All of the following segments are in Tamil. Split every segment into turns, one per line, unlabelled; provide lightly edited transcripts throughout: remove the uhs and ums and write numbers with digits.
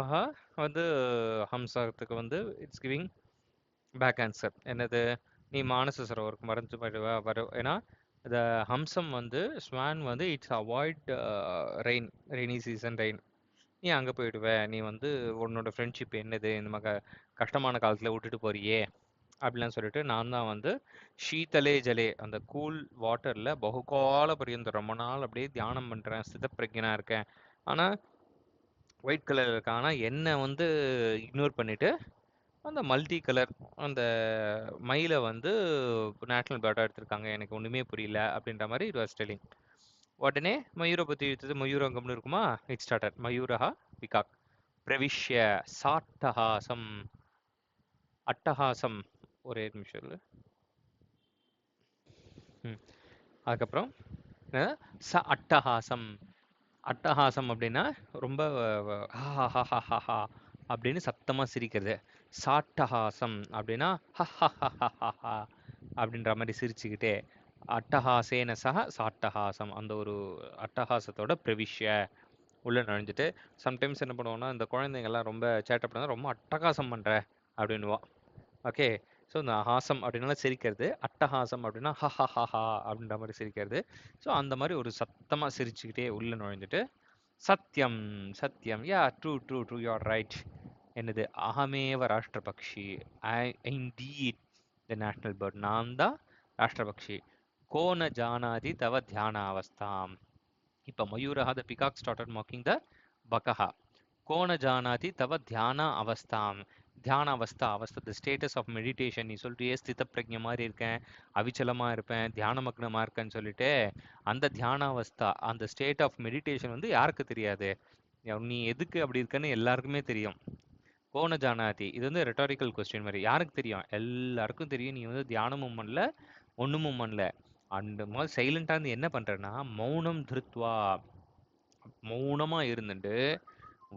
ஆஹா வந்து ஹம்சத்துக்கு வந்து இட்ஸ் கிவிங் பேக் ஆன்சர். என்னது? நீ மானச சரோவருக்கு மறைஞ்சு போயிடுவ வர ஏன்னா இந்த ஹம்சம் வந்து ஸ்வான் வந்து it's avoid rain rainy season rain. நீ அங்கே போயிடுவ. நீ வந்து உன்னோட ஃப்ரெண்ட்ஷிப் என்னது இந்த மாதிரி கஷ்டமான காலத்தில் விட்டுட்டு போறியே அப்படிலாம் சொல்லிட்டு நான் தான் வந்து ஷீதலே ஜலே அந்த கூல் வாட்டரில் பகுகால பரியந்தம் ரொம்ப நாள் அப்படியே தியானம் பண்ணுறேன், ஸ்திதப்பிரஜனா இருக்கேன். ஆனால் ஒயிட் கலர் இருக்கு. ஆனால் என்னை வந்து இக்னோர் பண்ணிட்டு அந்த மல்டி கலர் அந்த மயிலை வந்து நேஷனல் பேர்டாக எடுத்திருக்காங்க. எனக்கு ஒன்றுமே புரியல அப்படின்ற மாதிரி இட் வாஸ் டெல்லிங். உடனே மயூரை பற்றி எடுத்தது மயூரங்கம்னு இருக்குமா. இட் ஸ்டார்டட் மயூரஹா பிகாக் பிரவிஷ்ய சாட்டஹாசம் அட்டஹாசம். ஒரே நிமிஷம் இல்ல. ம். அதுக்கப்புறம் ச அட்டஹாசம். அட்டஹாசம் அப்படின்னா ரொம்ப ஹஹஹஹஹா அப்படின்னு சத்தமா சிரிக்கிறது. சாட்டஹாசம் அப்படின்னா ஹஹஹஹஹா அப்படின்ற மாதிரி சிரிச்சுக்கிட்டே அட்டஹாசேன சக சாட்டஹாசம் அந்த ஒரு அட்டஹாசத்தோட பிரவிஷ்ய உள்ள நுழைஞ்சிட்டு சம்டைம்ஸ் என்ன பண்ணுவோம்னா இந்த குழந்தைங்கள்லாம் ரொம்ப சேட்டை பண்ணா ரொம்ப அட்டகாசம் பண்ற அப்படின்னுவா. ஓகே. ஸோ இந்த ஹாசம் அப்படின்னால சிரிக்கிறது, அட்டஹாசம் அப்படின்னா ஹஹஹஹா அப்படின்ற மாதிரி சிரிக்கிறது. ஸோ அந்த மாதிரி ஒரு சத்தமாக சிரிச்சுக்கிட்டே உள்ள நுழைஞ்சிட்டு சத்யம் சத்யம் யா true true true you are right. என்னது? அகமேவ ராஷ்டிரபக்ஷி. I indeed the national bird. நான் தான் ராஷ்டிரபக்ஷி. கோன ஜானாதி தவ தியான அவஸ்தாம். இப்போ மயூரஹ the peacock started mocking the பகஹா. கோன ஜானாதி தவ தியான அவஸ்தாம். தியான அவஸ்தா அவஸ்தா த ஸ்டேட்டஸ் ஆஃப் மெடிடேஷன். நீ சொல்லிட்டு ஸ்தித பிரஜை மாதிரி இருக்கேன், அவிச்சலமாக இருப்பேன், தியான மக்னமாக இருக்கேன்னு சொல்லிட்டு அந்த தியான அவஸ்தா அந்த ஸ்டேட் ஆஃப் மெடிடேஷன் வந்து யாருக்கு தெரியாது? நீ எதுக்கு அப்படி இருக்கன்னு எல்லாருக்குமே தெரியும். கோன ஜானாதி இது வந்து ரெட்டாரிக்கல் கொஸ்டின் மாதிரி. யாருக்கு தெரியும்? எல்லாருக்கும் தெரியும். நீ வந்து தியானமும் பண்ணல, ஒண்ணுமும் பண்ணல. அந்த மாதிரி சைலண்டா இருந்து என்ன பண்றேன்னா மௌனம் திருத்வா மௌனமா இருந்துட்டு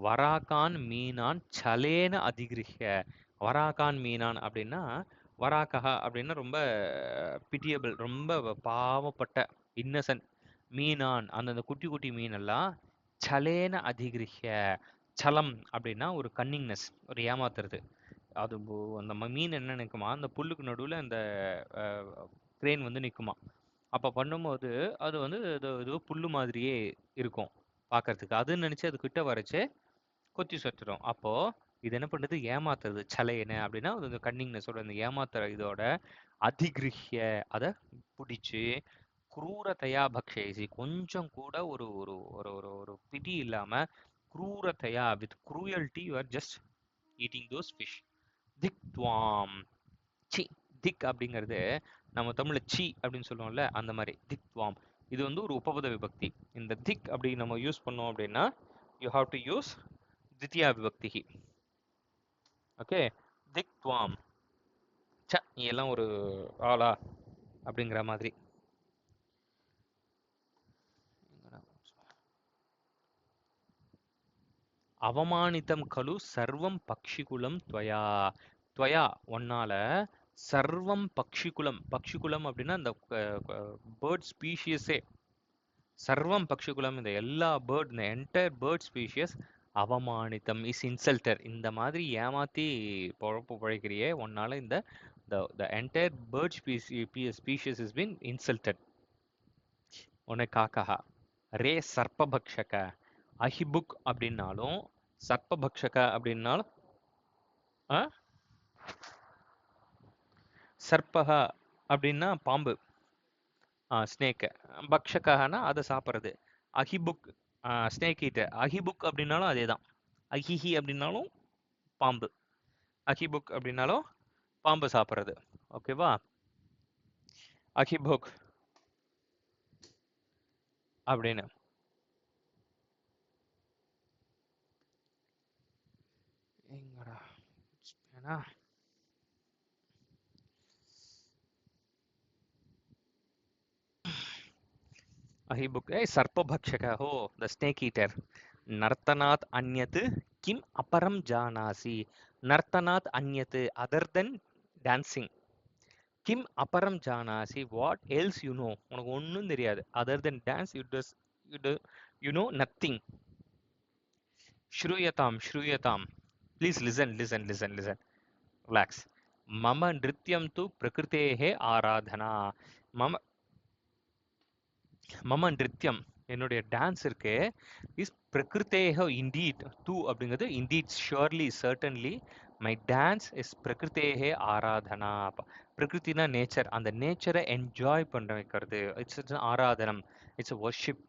வராகான் மீனான் சலேன அதிகிருஹ்ய. வராகான் மீனான் அப்படின்னா வராகஹா அப்படின்னா ரொம்ப பிட்டியபிள், ரொம்ப பாவப்பட்ட இன்னசென்ட். மீனான் அந்தந்த குட்டி குட்டி மீனெல்லாம் சலேன அதிகிருஹ்ய. சலம் அப்படின்னா ஒரு கன்னிங்னஸ், ஒரு ஏமாத்துறது. அது அந்த மீன் என்ன நினைக்குமா, அந்த புல்லுக்கு நடுவில் அந்த கிரேன் வந்து நிற்குமா. அப்போ பண்ணும்போது அது வந்து இது புல்லு மாதிரியே இருக்கும் பார்க்கறதுக்கு. அதுன்னு நினச்சி அது கிட்ட வரைச்சு கொத்தி சொத்துரும். அப்போ இது என்ன பண்ணுது? ஏமாத்துறது. சலையன அப்படின்னா அது கன்னிங்னஸோட அந்த ஏமாத்துற இதோட அதிகிருஹ்ய அதை பிடிச்சி குரூரதையா பக்ஷேசி கொஞ்சம் கூட ஒரு ஒரு ஒரு ஒரு ஒரு பிடி இல்லாம குரூரதையா with cruelty you are just eating those fish. திக் துவாம். சி. திக் அப்படிங்கிறது நம்ம தமிழ்ல சி அப்படின்னு சொல்லுவோம்ல, அந்த மாதிரி திக் துவாம். இது வந்து ஒரு உபபத விபக்தி. இந்த திக் அப்படி நம்ம யூஸ் பண்ணோம் அப்படின்னா யூ ஹாவ் டு யூஸ் தித்தியா விபக்திகி. ஓகே. திக் துவாம். ச நீ எல்லாம் ஒரு ஆளா அப்படிங்கிற மாதிரி. அவமானிதம் கலு சர்வம் பக்ஷிகுலம் துவயா. துவயா ஒன்னால சர்வம் பக்ஷிகுலம். பக்ஷிகுலம் அப்படின்னா இந்த பேர்ட் ஸ்பீஷியஸே. சர்வம் பக்ஷிகுலம் இந்த எல்லா பேர்ட் இந்த என்டையர் பேர்ட் ஸ்பீஷியஸ் அவமானிதம் இஸ் இன்சல்டர். இந்த மாதிரி ஏமாத்தி பொழப்பு பிழைக்கிறியே ஒன்னால இந்த the entire bird species has been insulted. உன்னை காக்கா ரே சர்ப்பபக்ஷக. அஹிபுக் அப்படின்னாலும் சர்ப்பபக்ஷக அப்படின்னாலும் சர்ப்பக அப்படின்னா பாம்பு, ஸ்னேக்கு. பக்ஷகனா அதை சாப்பிட்றது. அஹிபுக் ஸ்னேக் ஈட்டர். அஹிபுக் அப்படின்னாலும் அதே தான். அஹிஹி அப்படின்னாலும் பாம்பு, அஹிபுக் அப்படின்னாலும் பாம்பு சாப்பிட்றது. ஓகேவா? அஹிபுக் அப்படின்னு. எங்கடா ஏன்னா अहिबुक ए सर्पभक्षकः हो द स्नेक ईटर. नर्तनात् अन्यत् किम् अपरं जानासि. नर्तनात् अन्यत् other than dancing. கிம் அபரம் ஜானாசி வாட் எல்ஸ் யூ நோ. உனக்கு ஒன்றும் தெரியாது. Other than dance you does you do you know nothing. श्रूयताम्. Please listen. Relax. मम नृत्यं तु प्रकृतेः आराधना. मम மம நிருத்யம் என்னுடைய டான்ஸ் இருக்கு இஸ் பிரகிருத்தேக இண்டீட் டூ அப்படிங்கிறது indeed surely certainly my dance is பிரகிருத்தேகே ஆராதனா பிரகிருத்தினா நேச்சர் அந்த நேச்சரை என்ஜாய் பண்ண வைக்கிறது இட்ஸ் ஆராதனம் இட்ஸ் வர்ஷிப்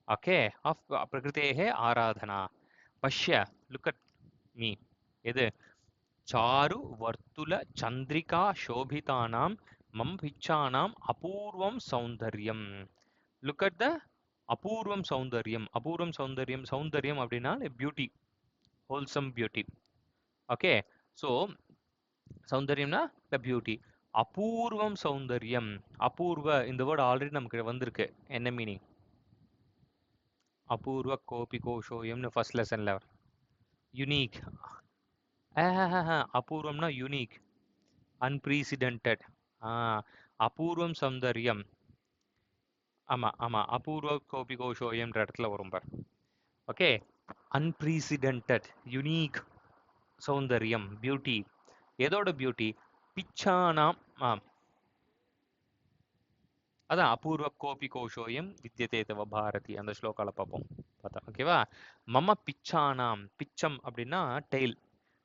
ஓகே ஆஃப் பிரகிருத்தேகே ஆராதனா பஷ்ய லுக் அட் மீ எது சாரு வர்த்துல சந்திரிகா சோபிதானாம் மம் பிச்சானாம் அபூர்வம் சௌந்தர்யம் லுக் அட் த அபூர்வம் சௌந்தர்யம் அபூர்வம் சௌந்தர்யம் சௌந்தர்யம் அப்படின்னா beauty wholesome beauty okay so சௌந்தர்யம்னா த பியூட்டி அபூர்வம் சௌந்தர்யம் அபூர்வ இந்த வேர்டு ஆல்ரெடி நமக்கு வந்திருக்கு என்ன மீனிங் அபூர்வ கோபி கோஷோயம்னு ஃபர்ஸ்ட் லெசன்ல யுனீக் அபூர்வம்னா யூனிக் அன்பிரீசிடென்டட் அபூர்வம் சௌந்தர்யம் ஆமா அபூர்வ கோபி கோஷோயம்ன்ற இடத்துல வரும் பார் ஓகே அன்பிரீசிடென்டட் யுனீக் சௌந்தர்யம் பியூட்டி எதோட பியூட்டி பிச்சானாம் அதான் அபூர்வ கோபி கோஷோயம் வித்யதே தவ பாரதி அந்த ஸ்லோகால பார்ப்போம் பார்த்தா ஓகேவா மம பிச்சானாம் பிச்சம் அப்படின்னா டெய்ல்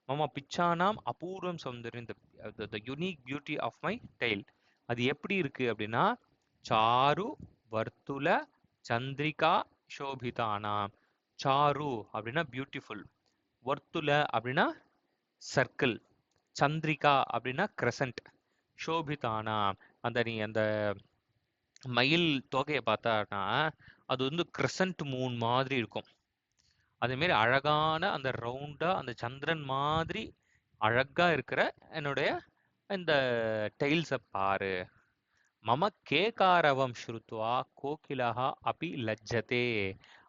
மம பிச்சானாம் அபூர்வம் சௌந்தர்யம் the unique beauty of my tail அது எப்படி இருக்கு அப்படின்னா சாரு வர்த்துல சந்திரிகா சோபிதானாம் சாரு அப்படின்னா பியூட்டிஃபுல் வர்த்துல அப்படின்னா சர்க்கிள் சந்திரிகா அப்படின்னா கிரசன்ட் சோபிதானா அந்த மயில் தொகையை பார்த்தானா அது வந்து கிரசன்ட் மூன் மாதிரி இருக்கும் அதே மாதிரி அழகான அந்த ரவுண்டா அந்த சந்திரன் மாதிரி அழகா இருக்கிற என்னுடைய இந்த டெய்ல்ஸை பாரு மம கேகாரவம் ஸ்ருத்வா கோகிலஹா அபி லஜ்ஜதே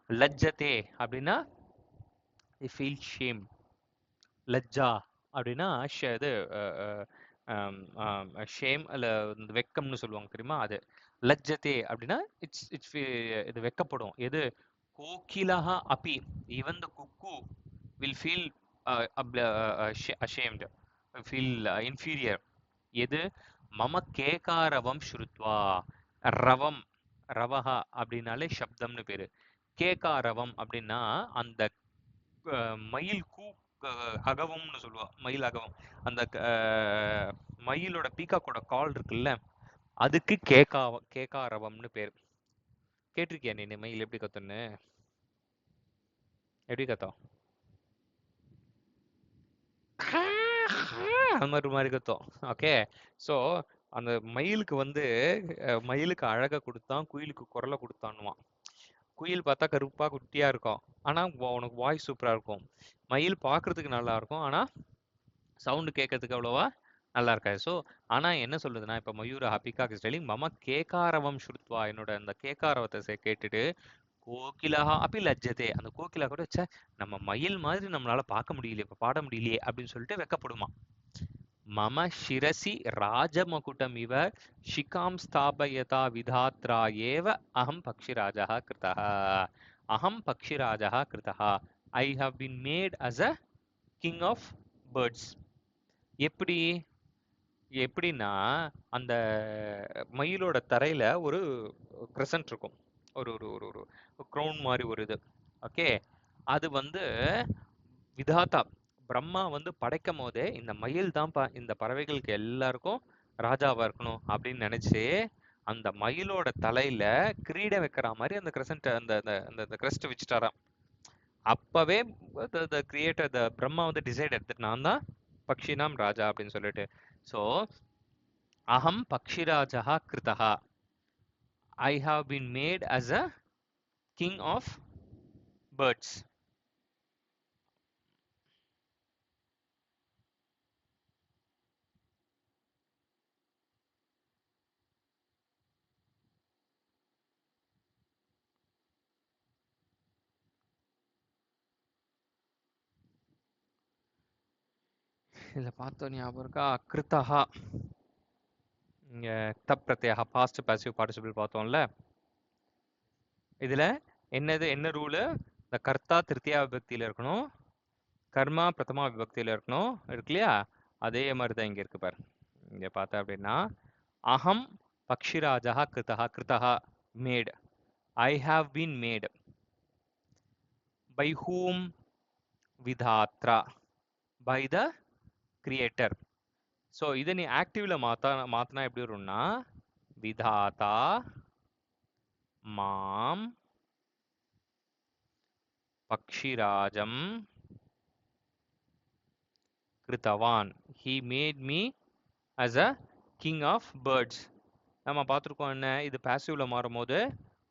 லஜ்ஜதே அப்படின்னா ஃபீல் ஷேம் லஜ்ஜா அப்படின்னா இது ஷேம் அல்ல வெக்கம்னு சொல்லுவாங்க தெரியுமா அது லஜ்ஜதே அப்படின்னா இட்ஸ் இது வெக்கப்படும் எது கோகிலஹா அப்பி even the cuckoo will feel ashamed feel inferior எது மம கேகாரவம் ஸ்ருத்வா ரவம் ரவஹா அப்படின்னாலே சப்தம்னு பேரு கேகாரவம் அப்படின்னா அந்த மயில் அகவம்னு சொல்லுவா மயில் அகவம் அந்த மயிலோட பீகாக்கோட கால் இருக்குல்ல அதுக்கு கேகாரவம்னு பேர் கேட்டிருக்கியா நீ மயில் எப்படி கத்துன்னு எப்படி கத்தோம் அந்த மாதிரி கத்தோம் ஓகே ஸோ அந்த மயிலுக்கு வந்து மயிலுக்கு அழகை கொடுத்தான் குயிலுக்கு குரலை கொடுத்தான்னுவான் குயில் பார்த்தா கருப்பா குட்டியா இருக்கும் ஆனா உனக்கு வாய்ஸ் சூப்பரா இருக்கும் மயில் பார்க்கறதுக்கு நல்லா இருக்கும் ஆனா சவுண்டு கேட்கறதுக்கு அவ்வளோவா நல்லா இருக்காது ஸோ ஆனா என்ன சொல்லுதுன்னா இப்ப மயூர ஹபிகா டெலிங் மம கேகாரவம் ஸ்ருத்வா என்னோட அந்த கேகாரவத்தை கேட்டுட்டு கோகிலஹா அப்படி லஜ்ஜதே அந்த கோகிலா கூட ச்சே நம்ம மயில் மாதிரி நம்மளால பார்க்க முடியலையே இப்ப பாட முடியலையே அப்படின்னு சொல்லிட்டு வெக்கப்படுமா மம சிரசி ராஜமகுடம் இவ ஷிகாம் ஸ்தாபயதா விதாத்ரா ஏவ அகம் பக்ஷிராஜா கிருதா அகம் பக்ஷிராஜா கிருதா I have been made as a king of birds எப்படி எப்படின்னா அந்த மயிலோட தரையில ஒரு கிரசன்ட் இருக்கும் ஒரு ஒரு ஒரு ஒரு க்ரௌன் மாதிரி ஒரு இது ஓகே அது வந்து விதாத்தா பிரம்மா வந்து படைக்கும் போதே இந்த மயில் தான் இந்த பறவைகளுக்கு எல்லாருக்கும் ராஜாவா இருக்கணும் அப்படின்னு நினைச்சு அந்த மயிலோட தலையில கிரீட வைக்கிற மாதிரி அந்த கிரசன்ட் அந்த அந்த கிரஸ்ட் வச்சுட்டாராம் அப்பவே கிரியேட்டர் பிரம்மா வந்து டிசைட் எடுத்துட்டு நான் தான் பக்ஷினாம் ராஜா அப்படின்னு சொல்லிட்டு ஸோ அகம் பக்ஷிராஜா கிருதா I have been made as a king of birds இதுல பார்த்தோம் ஞாபகம் இருக்கா கிருத்தஹா இங்க தப் பிரத்யேகா பாஸ்ட் பாசிவ் பார்ட்டிசிபிள் பார்த்தோம்ல இதுல என்ன ரூலு இந்த கர்த்தா திருத்தியா விபக்தியில இருக்கணும், கர்மா பிரதமா விபக்தியில இருக்கணும், இருக்கு இல்லையா? அதே மாதிரி தான் இங்க இருக்கு பாரு. இங்க பார்த்தா அப்படின்னா அகம் பக்ஷிராஜா கிருதா கிருதா made, I have been made, by whom விதாத்ரா, பை த கிரியேட்டர். ஸோ இதை நீ ஆக்டிவ்ல மாத்தினா எப்படி வரும்னா விதாதா மாம் பக்ஷிராஜம் கிருத்தவான், he made me as a king of birds. நம்ம பார்த்துருக்கோம் என்ன, இது பாசிவ்ல மாறும்போது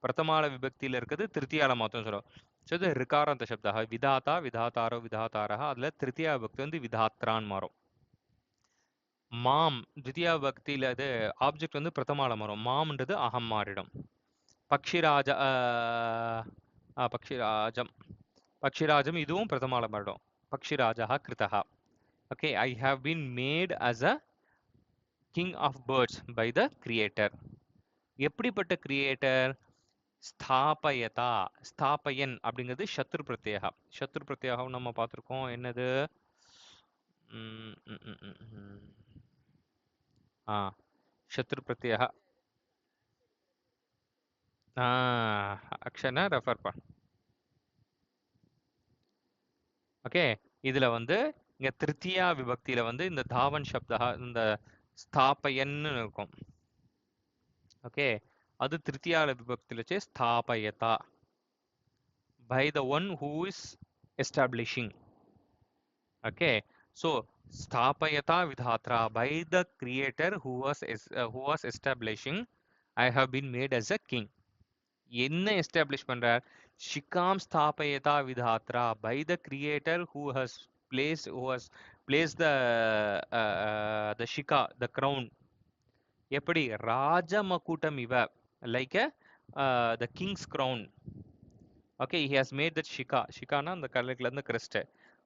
பிரதமால விபக்தியில இருக்கிறது திருத்தியால மாத்தம் சொல்லும். ஸோ இது ரிகாராந்த சப்தா விதாதா விதாதாரோ விதாதாரா, அதுல திருத்தியா விபக்தி வந்து விதாத்ரான் மாறும். மாம் தித்தியா விபக்தியில அது ஆப்ஜெக்ட் வந்து பிரதமால மாறும், மாம்ன்றது அகம் மாறிடும். பக்ஷிராஜ பக்ஷிராஜம், பக்ஷிராஜம் இதுவும் பிரதமால மாறிடும், பக்ஷிராஜா கிருதா. Okay, I have been made as a king of birds by the creator. எப்படிப்பட்ட கிரியேட்டர்? ஸ்தாபயதா, ஸ்தாபயன் அப்படிங்கிறது சத்ரு பிரத்யேகா. சத்ரு பிரத்யேகம் நம்ம பார்த்துருக்கோம், என்னது? ம், ம், ம், ம், ம். ஆ சத்ரு பிரத்யேகா. அக்ஷனை ரெஃபர் பண்ண. ஓகே, இதுல வந்து இங்க திருத்தியா விபக்தியில வந்து இந்த தாவன் சப்தா இந்த ஸ்தாபயன்னு இருக்கும். ஓகே, அது திருத்தியால விபக்தியில வச்சு ஸ்தாபயதா, by the one who is establishing. Okay, so sthapayata vidhatra, by the creator who was establishing, I have been made as a king. என்ன எஸ்டாப்ளிஷ் பண்றார்? ஷிகாம் ஸ்தாபயதா விதாத்ரா, by the creator who has placed the shika, the crown. எப்படி? ராஜமகுடம் இவ, like a the king's crown. Okay, he has made that shika. ஷிகானா அந்த கல்லுல இருந்து கிறிஸ்ட்,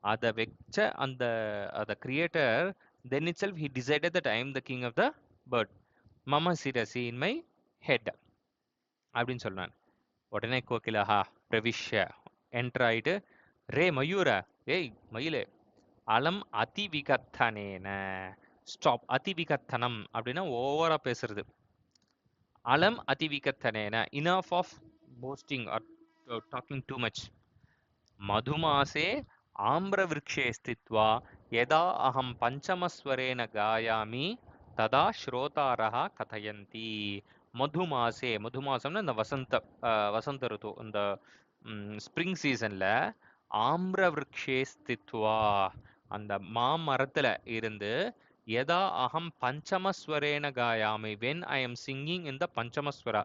அதை வச்ச அந்த creator, then itself he decided that I am the king of the bird, மம சிரசி இன் மை ஹெட் அப்படின்னு சொன்னான். உடனே கோகிலஹா பிரவிஷ்ய என்டர் ஆயிட்டு, ரே மயூர, ஏய் மயிலே, அலம் அதிவிகத்தனேன, ஸ்டாப். அதிவிகத்தனம் அப்படின்னா ஓவரா பேசுறது. அலம் அதிவிகத்தனேன, enough of boasting or talking too much. மதுமாசே ஆம்ரவிருக்ஷே ஸ்தித்வா யதா அகம் பஞ்சமஸ்வரேன காயாமி ததா ஸ்ரோதாரஹ கதயந்தி. மதுமாசே, மதுமாசம்னா இந்த வசந்த ருத்து, இந்த ஸ்ப்ரிங் சீசன்ல ஆம்ரவிருக்ஷே ஸ்தித்வா, அந்த மாமரத்துல இருந்து, யதா அகம் பஞ்சமஸ்வரேன காயாமி, வென் ஐ எம் சிங்கிங் இந்த பஞ்சமஸ்வரா.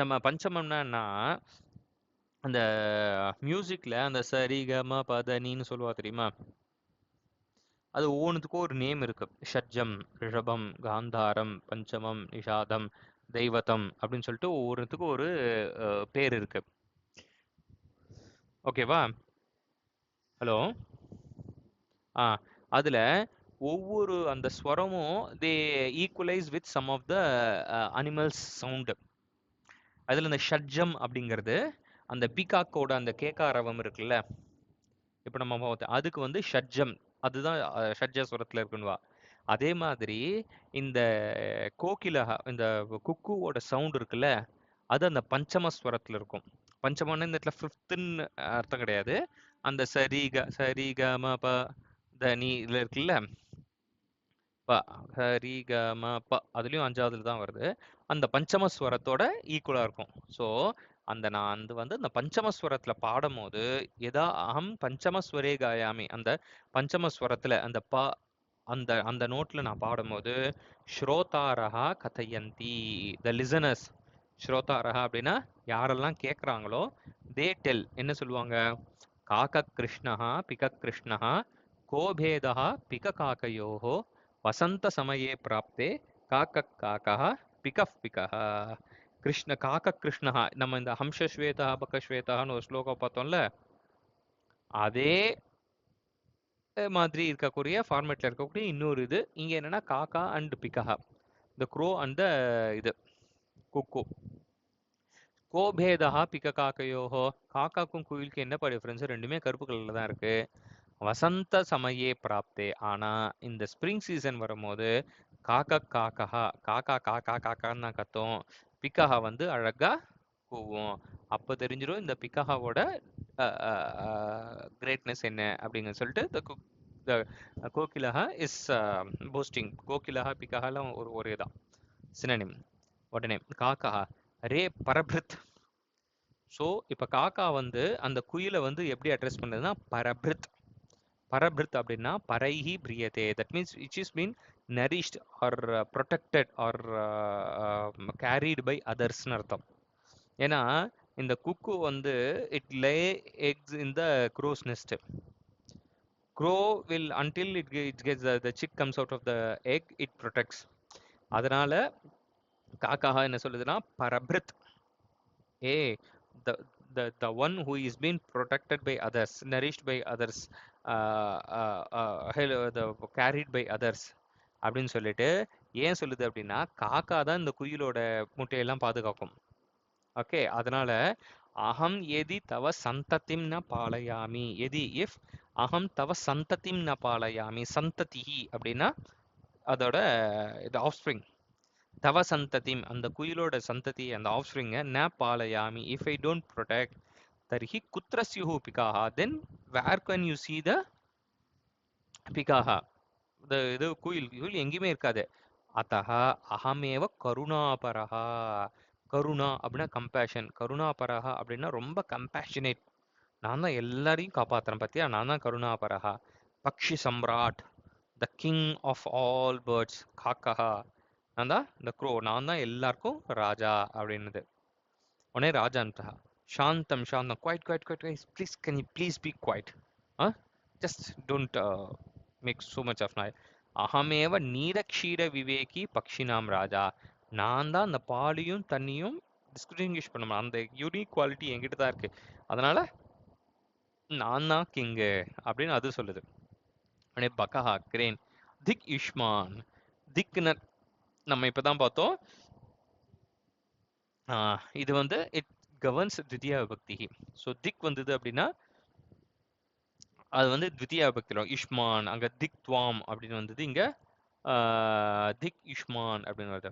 நம்ம பஞ்சமம்னா அந்த மியூசிக்ல அந்த சரி கம பதனின்னு சொல்லுவா தெரியுமா? அது ஒவ்வொன்றுத்துக்கும் ஒரு நேம் இருக்கு. ஷட்ஜம், ரிஷபம், காந்தாரம், பஞ்சமம், நிஷாதம், தெய்வதம் அப்படின்னு சொல்லிட்டு ஒவ்வொருத்துக்கும் ஒரு பேர் இருக்கு. ஓகேவா? ஹலோ. ஆ அதுல ஒவ்வொரு அந்த ஸ்வரமும் they equalise with some of the animals sound. அதுல இந்த ஷட்ஜம் அப்படிங்கிறது அந்த பீகாக்கோட அந்த கேக்காரவம் இருக்குல்ல, இப்போ நம்ம அதுக்கு வந்து ஷட்ஜம், அதுதான் ஷட்ஜஸ்வரத்தில் இருக்குன்னுவா. அதே மாதிரி இந்த கோகிலஹா, இந்த குக்குவோட சவுண்ட் இருக்குல்ல, அது அந்த பஞ்சமஸ்வரத்தில் இருக்கும். பஞ்சமம்னா இந்த இடத்துல ஃபிஃப்த்துன்னு அர்த்தம் கிடையாது. அந்த சரிக ம ப த நீ இதில் இருக்குல்ல, ப சரிகமப அதுலேயும் அஞ்சாவதுல தான் வருது. அந்த பஞ்சமஸ்வரத்தோட ஈக்குவலாக இருக்கும். ஸோ நான் வந்து அந்த பஞ்சமஸ்வரத்தில் பாடும்போது, எதா அகம் பஞ்சமஸ்வரே காயாமி, அந்த பஞ்சமஸ்வரத்தில் அந்த ப அந்த அந்த நோட்டில் நான் பாடும்போது, ஸ்ரோதாரஹா கதையந்தி, த லிசனர்ஸ். ஸ்ரோதாரஹா அப்படின்னா யாரெல்லாம் கேட்குறாங்களோ, தே டெல், என்ன சொல்லுவாங்க? காக்க கிருஷ்ணஹா பிக கிருஷ்ணஹா கோபேதா பிக காக்கையோஹோ வசந்த சமயே பிராப்தே காக்க காக்கா பிகஃப் பிகஹ. கிருஷ்ண காக்க கிருஷ்ணஹா, நம்ம இந்த ஹம்சஸ்வேதா பக்கஸ்வேதான்னு ஒரு ஸ்லோகம் பார்த்தோம்ல, அதே மாதிரி இருக்கக்கூடிய ஃபார்மேட்ல இருக்கக்கூடிய இன்னொரு இது இங்க என்னன்னா காக்கா அண்ட் பிகஹா, இந்த க்ரோ அண்ட் இது குக்கு. கோபேதா பிக்க காக்கையோஹோ, காக்காக்கும் குயிலுக்கு என்னப்பா டிஃபரன்ஸ்? ரெண்டுமே கருப்பு கலர்ல தான் இருக்கு. வசந்த சமயே பிராப்தே, ஆனா இந்த ஸ்ப்ரிங் சீசன் வரும்போது காக்கா காக்கா காக்கா காக்கா காக்கான்னு தான் கத்தும். பிக்கஹா வந்து அழகா கூவும். அப்ப தெரிஞ்சிடும் இந்த பிக்கஹாவோட கிரேட்னஸ் என்ன அப்படிங்க சொல்லிட்டு the கோகிலஹா இஸ் போஸ்டிங். கோகிலஹா பிக்கஹாலாம் ஒரே தான், சினனிம். உடனே காக்கா ரே பரபிருத். ஸோ இப்போ காக்கா வந்து அந்த குயிலை வந்து எப்படி அட்ரஸ் பண்ணுதுன்னா பரபிருத். பரபிருத் அப்படின்னா பரைஹி பிரியதே. That means it is mean nourished or protected or carried by அதர்ஸ்னு அர்த்தம். ஏன்னா இந்த குக்கு வந்து it lay eggs in the crow's nest. Crow will until it gets the chick comes out of the egg, it protects. அதனால காக்காஹா என்ன சொல்லுதுன்னா பரபிருத், ஏ the the one who is being protected by others, nourished by others, the carried by others அப்படின்னு சொல்லிட்டு ஏன் சொல்லுது அப்படின்னா காக்கா தான் இந்த குயிலோட முட்டையெல்லாம் பாதுகாக்கும். ஓகே, அதனால அகம் எதி தவ சந்ததிம் ந பாலயாமி, எதி இஃப் அகம் தவ சந்ததிம் ந பாலயாமி. சந்ததி அப்படின்னா அதோட இது ஆஃப்ஸ்ப்ரிங். தவ சந்ததிம் அந்த குயிலோட சந்ததி, அந்த ஆஃப்ஸ்ப்ரிங்கை ந பாலயாமி, இஃப் ஐ டோன்ட் ப்ரொடெக்ட் தர்ஹி குத்ர ஸ்யுஹு பிகாஹா, then where can you see the பிகாஹா? இது குயில் குயில் எங்கேயுமே இருக்காது. அத்தஹ அகமேவ கருணாபரஹா. கருணா அப்படின்னா கம்பேஷன், கருணாபரஹா அப்படின்னா ரொம்ப கம்பேஷனேட். நான் தான் எல்லாரையும் காப்பாத்துறேன் பத்தியா, நான் தான் கருணாபரஹா. பக்ஷி சம்ராட், the king of all birds, காக்கஹா. நான் தான் இந்த க்ரோ, நான் தான் எல்லாருக்கும் ராஜா அப்படின்னுது. உடனே ராஜான்டா சாந்தம் சாந்தம், quiet quiet quiet, please can you please be quiet, just don't make so much of noise. அகமேவ நீரக்ஷீர விவேகி பக்ஷினாம் ராஜா. நான் தான் அந்த பாலையும் தண்ணியும் டிஸ்டிங்விஷ் பண்ணணும், அந்த யூனிக் குவாலிட்டி என்கிட்ட தான் இருக்கு, அதனால நான் தான் கிங்கு அப்படின்னு அது சொல்லுது. உடனே பக்கஹா கிரேன் திக் யுஷ்மான். திக்னு நம்ம இப்பதான் பார்த்தோம். இது வந்து இட் கவர்ன்ஸ் த்விதியா விபக்தி. ஸோ திக் வந்தது அப்படின்னா அது வந்து த்விதியா விபக்தியில் யுஷ்மான். அங்கே திக் துவாம் அப்படின்னு வந்தது, இங்கே திக் யுஷ்மான் அப்படின்னு வருது.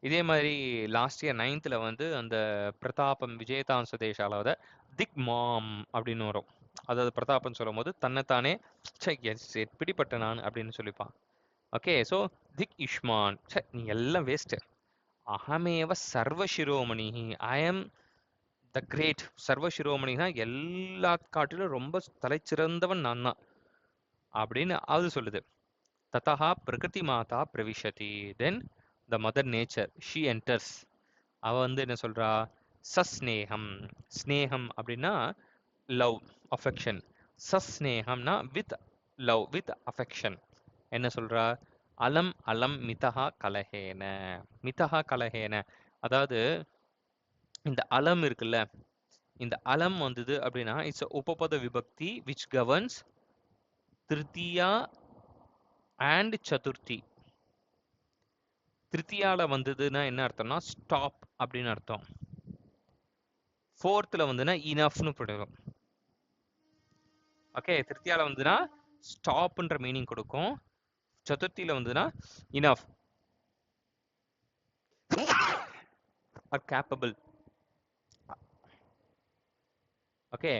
இதே மாதிரி லாஸ்ட் இயர் 9th வந்து அந்த பிரதாபம் விஜயதான் சுதேஷாலாவத திக் மாம் அப்படின்னு வரும். அதாவது பிரதாபம் சொல்லும் போது தன்னைத்தானே பிடிப்பட்ட நான் அப்படின்னு சொல்லிப்பான். ஓகே, ஸோ திக் யுஷ்மான், நீ எல்லாம் வேஸ்ட். அகமேவ சர்வசிரோமணி, ஐ எம் த கிரேட். சர்வசிரோமணினா எல்லா காட்டிலும் ரொம்ப தலைச்சிறந்தவன் நான் தான் அப்படின்னு அது சொல்லுது. ததா பிரகிருதி மாதா பிரவிஷதி, then the mother nature she enters. அவ வந்து என்ன சொல்றா? சஸ்நேகம். ஸ்னேகம் அப்படின்னா லவ், அஃபெக்ஷன். சஸ்நேகம்னா வித் லவ், வித் அஃபெக்ஷன். என்ன சொல்றா? அலம் அலம் மிதஹா கலஹேன. மிதஹா கலஹேன, அதாவது இந்த அலம் இருக்குல்ல, இந்த அலம் வந்தது அப்படின்னா இட்ஸ் உபபத விபக்தி விச் கவர்ன்ஸ் திருத்தியா அண்ட் சதுர்த்தி. திருத்தியால வந்ததுன்னா என்ன அர்த்தம்னா ஸ்டாப் அப்படின்னு அர்த்தம். ஃபோர்த்தில் வந்துன்னா இனஃப்னு போடுவோம். ஓகே, திருத்தியால வந்துன்னா ஸ்டாப்ன்ற மீனிங் கொடுக்கும். சதுர்த்தியில வந்துன்னா இனஃப் ஆர் கேப்பபிள். ஓகே,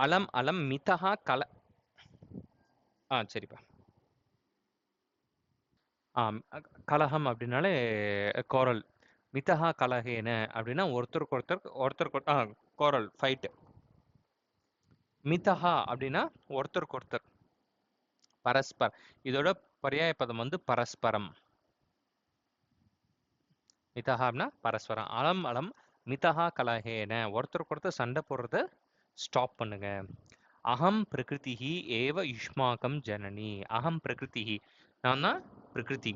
அலம் அலம் மிதஹா கல. சரிப்பா. கலகம் அப்படின்னாலே கோரல். மிதஹா கலகேன அப்படின்னா ஒருத்தருக்கு ஒருத்தருக்கு கோரல், ஃபைட்டு. மிதஹா அப்படின்னா ஒருத்தருக்கு ஒருத்தர், பரஸ்பர். இதோட பர்யாய பதம் வந்து பரஸ்பரம். மிதஹாப்னா பரஸ்பரம். அலம் அலம் மிதஹா கலஹேன, ஒருத்தருக்கு ஒருத்தர் சண்டை போடுறத ஸ்டாப் பண்ணுங்க. அகம் பிரகிருதிஹி ஏவ யுஷ்மாக்கம் ஜனனி. அகம் பிரகிருதிஹி, நான் தான் பிரகிருதி.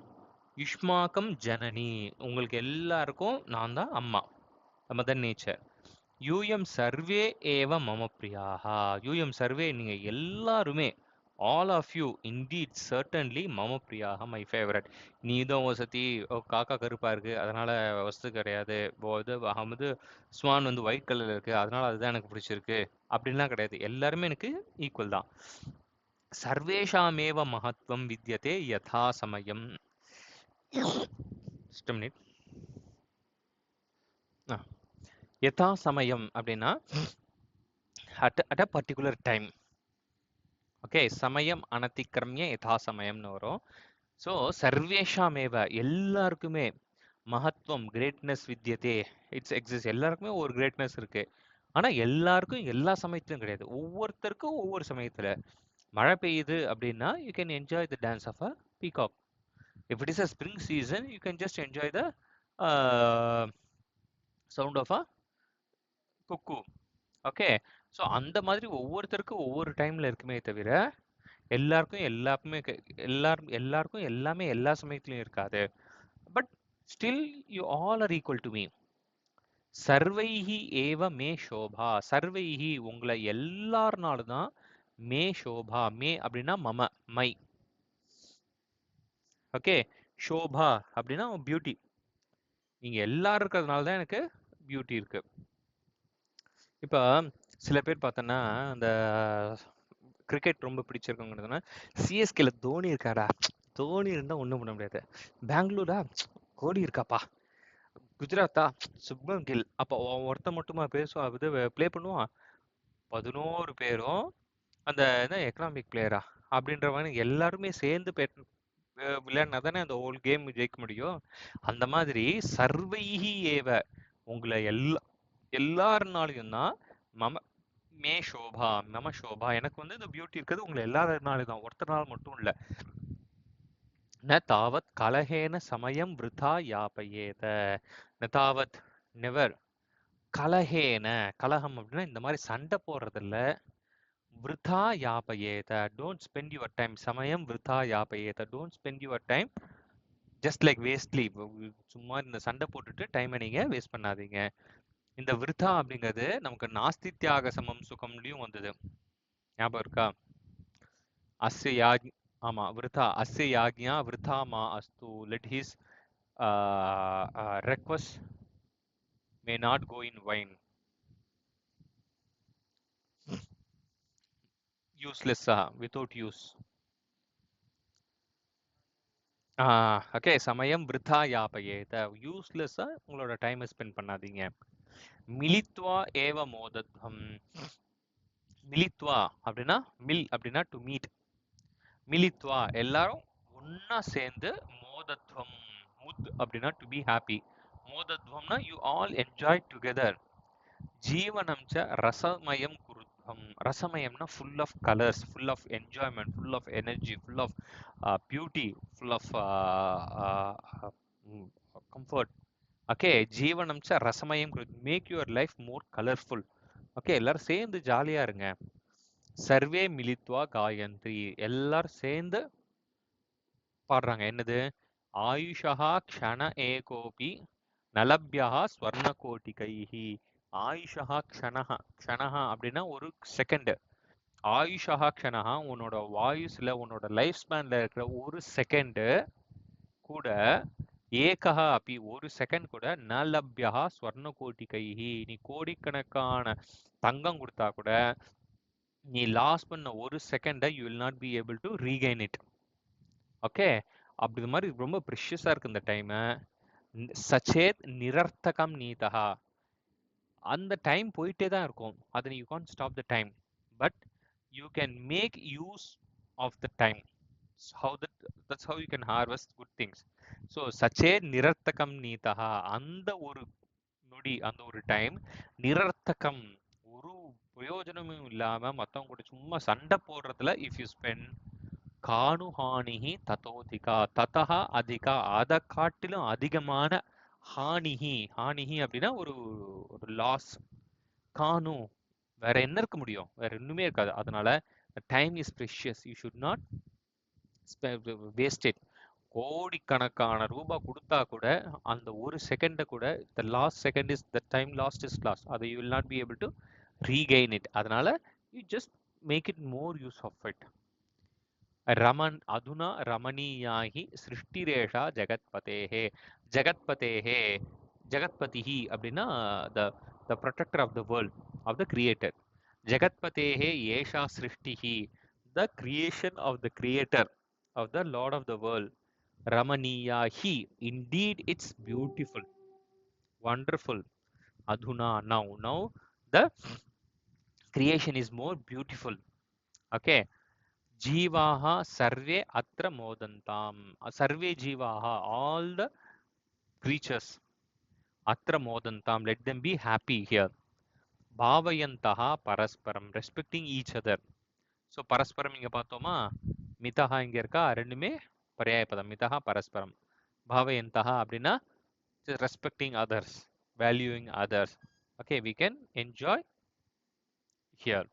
யுஷ்மாக்கம் ஜனனி, உங்களுக்கு எல்லாருக்கும் நான் தான் அம்மா, மதர் நேச்சர். யூயம் சர்வே ஏவ மம பிரியாஹா. யூயம் சர்வே, நீங்க எல்லாருமே, All of you, indeed, certainly, மம பிரியாக மை ஃபேவரட். நீ தான் வசதி, ஓ காக்கா கருப்பா இருக்கு, அதனால வசதி கிடையாது. இது அகமது ஸ்வான் வந்து ஒயிட் கலர்ல இருக்கு, அதனால அதுதான் எனக்கு பிடிச்சிருக்கு. அப்படின்லாம் கிடையாது. எல்லாருமே எனக்கு ஈக்குவல் தான். சர்வேஷாமேவ மகத்வம் வித்யதே யதா சமயம். Just a minute. யதா சமயம் அப்படின்னா at a particular time. Okay, சமயம் அனதிக்கிரமிய யதா சமயம்னு வரும். ஸோ சர்வேஷாமேவ எல்லாருக்குமே மகத்துவம் கிரேட்னஸ் வித்யதே இட்ஸ் எக்ஸிஸ்ட். எல்லாருக்குமே ஒரு கிரேட்னஸ் இருக்கு. ஆனா எல்லாருக்கும் எல்லா சமயத்திலும் கிடையாது. ஒவ்வொருத்தருக்கும் ஒவ்வொரு சமயத்துல மழை பெய்யுது அப்படின்னா you can enjoy the dance of a peacock. If it is a spring season you can just enjoy the sound of a cuckoo. Okay, so அந்த மாதிரி ஒவ்வொருத்தருக்கும் ஒவ்வொரு டைம்ல இருக்குமே தவிர எல்லாருக்கும் எல்லாருக்கும் எல்லாமே எல்லா சமயத்திலும் இருக்காது. But still you all are equal to me. சர்வைஹி ஏவ மே சோபா. சர்வைஹி உங்களை எல்லாருனாலும் தான் மே சோபா. மே அப்படின்னா மம மை. ஓகே, சோபா அப்படின்னா பியூட்டி. நீங்க எல்லாரும் இருக்கிறதுனால தான் எனக்கு பியூட்டி இருக்கு. இப்போ சில பேர் பார்த்தோன்னா அந்த கிரிக்கெட் ரொம்ப பிடிச்சிருக்கவங்கன்னா சிஎஸ்கேல தோனி இருக்காரா, தோனி இருந்தால் ஒன்றும் பண்ண முடியாது. பெங்களூரா, கோலி இருக்காப்பா. குஜராத்தா, சுப்மன் கில். அப்போ ஒருத்தன் மட்டுமா பேசுவா இது ப்ளே பண்ணுவான். 11 பேரும் அந்த எக்கனாமிக் பிளேயரா அப்படின்றவங்க எல்லாருமே சேர்ந்து விளையாடினா தானே அந்த ஹோல் கேம் ஜெயிக்க முடியும். அந்த மாதிரி சர்வைஹி ஏவ உங்களை எல்லாருனாலையும் தான் மம மே சோபா மம சோபா. எனக்கு வந்து இந்த பியூட்டி இருக்கிறது உங்களை எல்லாருனாலும் தான், ஒருத்தனால மட்டும் இல்லை. ந தாவத் கலஹேன சமயம் விருதா யாபயேத. ந தாவத் நெவர். கலஹேன, கலகம் அப்படின்னா இந்த மாதிரி சண்டை போடுறதில்ல. விருதா யாபயேத, டோன்ட் ஸ்பெண்ட் யுவர் டைம். சமயம் விருதா யாபயேத, don't spend your time just like wastely. சும்மா இந்த சண்டை போட்டுட்டு டைமை நீங்க வேஸ்ட் பண்ணாதீங்க. இந்த விருதா அப்படிங்கிறது நமக்கு நாஸ்தி தியாக சமம் சுகம்லயும் வந்தது, ஞாபகம் இருக்கா? அஸ்ய யாக் ஆமா விருதா அஸ்ய யாக்ஞா விருதா மா அஸ்து, let his request may not go in vain. Useless, without use. Okay, சமயம் விருதா யாபயேத, யூஸ்லெஸ்ஸா உங்களோட டைமை ஸ்பெண்ட் பண்ணாதீங்க. மிலித்வா ஏவ மோதத்வம். மிலித்வா அப்படின்னா மில் அப்படின்னா டு மீட். மிலித்வா எல்லாரும் ஒன்னா சேர்ந்து. மோதத்வம் முத் அப்படின்னா டு பி ஹாப்பி. மோதத்வம்னா யூ ஆல் என்ஜாய் டுகெதர். ஜீவனம் ச ரசமயம் குருத்வம். ரசமயம்னா full of colours, full of enjoyment, full of energy, full of beauty, full of comfort. Okay, ஜீவனம் ச ரசமயம் குருத், make your life more colourful. Okay, எல்லாரும் சேர்ந்து ஜாலியா இருங்க. சர்வே மிலித்வா காயத்ரி, எல்லாரும் சேர்ந்து பாடுறாங்க. என்னது? ஆயுஷா க்ஷண ஏகோபி நலப்யா ஸ்வர்ண கோட்டிகைஹி. ஆயுஷா க்ஷணஹ. க்ஷணஹ அப்படின்னா ஒரு செகண்ட். ஆயுஷா க்ஷணஹ, உன்னோட வாயுஸ்ல உன்னோட லைஃப் ஸ்பேன்ல இருக்கிற ஒரு செகண்ட் கூட, ஏகஹ அப்படி ஒரு செகண்ட் கூட, நலப்யா ஸ்வர்ண கோட்டிகைஹி, நீ கோடிக்கணக்கான தங்கம் கொடுத்தா கூட நீ லாஸ் பண்ண ஒரு செகண்டை you will not be able to regain it. Okay, அப்படி மாதிரி ரொம்ப ப்ரிஷியஸாக இருக்கு இந்த டைமை. சச்சேத் நிரர்த்தகம் நீதா. அந்த டைம் போயிட்டே தான் இருக்கும். அதை you can't stop the time, but you can make use of the time. That's how you can harvest good things. So சச்சே நிரர்த்தகம் நீதா, அந்த ஒரு நொடி, அந்த ஒரு டைம் நிரர்த்தகம், ஒரு பிரயோஜனமும் இல்லாம மத்தவங்க கூட சும்மா சண்டை போடுறதுல இஃப் யூ ஸ்பெண்ட் காணு ஹானிஹி ததோதிகா. ததஹா அதிகா, அதை காட்டிலும் அதிகமான ஹானிஹி. ஹானிஹி அப்படின்னா ஒரு ஒரு லாஸ். காணு, வேற என்ன இருக்க முடியும்? வேற இன்னுமே இருக்காது. அதனால time is precious, you should not waste it. கோடிக்கணக்கான ரூபாய் கொடுத்தா கூட அந்த ஒரு செகண்டை கூட, the last second is the time lost is lost, அதை you will not be able to regain it. அதனால you just make it more use of it. ரமன் அதுனா ரமணீயாகி சிருஷ்டிரேஷா ஜெகத்பதேஹே. ஜெகத்பதேஹே, ஜெகத்பதிஹி அப்படின்னா the the protector of the world, of the creator. ஜெகத்பதேஹே ஏஷா சிருஷ்டிஹி, the creation of the creator, of the lord of the world. ரமணீயாஹி, indeed it's beautiful, wonderful. Adhuna, now the creation is more beautiful. Okay. Jeevaha sarve atra modantam. Sarve jeevaha, all the creatures, atra modantam, let them be happy here. Bhavayantaha parasparam, respecting each other. So parasparam இங்க பார்த்தோமா, மிதஹா இங்க இருக்கா, ரெண்டுமே பர்யாய பதம். மிதஹா பரஸ்பரம். பாவயந்தஹா அப்படின்னா respecting others, valuing others. Okay, we can enjoy here.